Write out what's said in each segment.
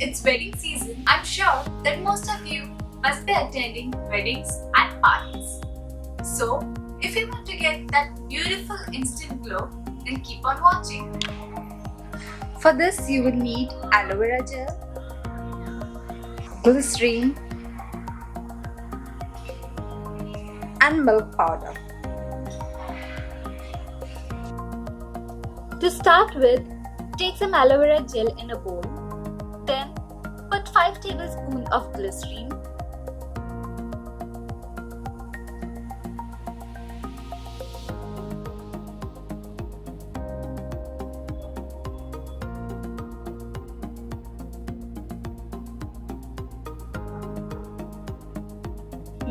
it's wedding season, I'm sure that most of you must be attending weddings and parties. So, if you want to get that beautiful instant glow, then keep on watching. For this, you will need aloe vera gel, glycerine, and milk powder. To start with, take some aloe vera gel in a bowl. Then, put 5 tablespoons of glycerine.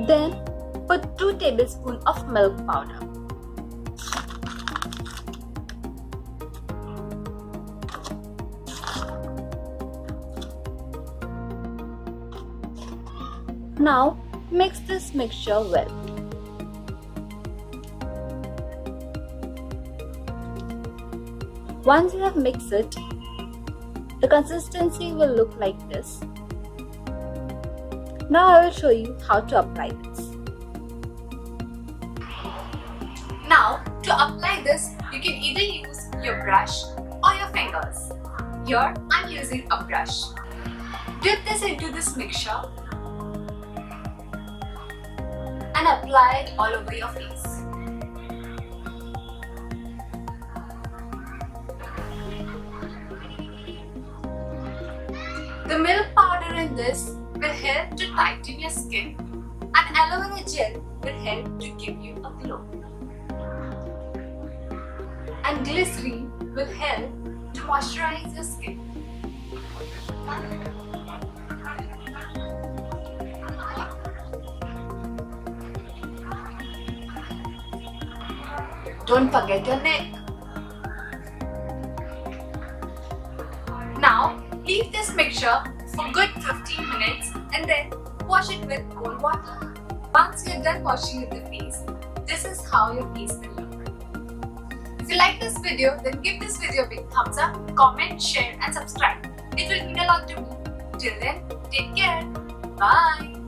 Then, put 2 tablespoons of milk powder. Now, mix this mixture well. Once you have mixed it, the consistency will look like this. Now I will show you how to apply this. Now, to apply this, you can either use your brush or your fingers. Here, I am using a brush. Dip this into this mixture and apply it all over your face. The milk powder in this will help to tighten your skin, and aloe vera gel will help to give you a glow. And glycerine will help to moisturize your skin. Don't forget your neck. Now, leave this mixture for good 15 minutes and then wash it with cold water. Once you're done washing with the face, this is how your face will look. If you like this video, then give this video a big thumbs up, comment, share and subscribe. It will mean a lot to me. Till then, take care. Bye.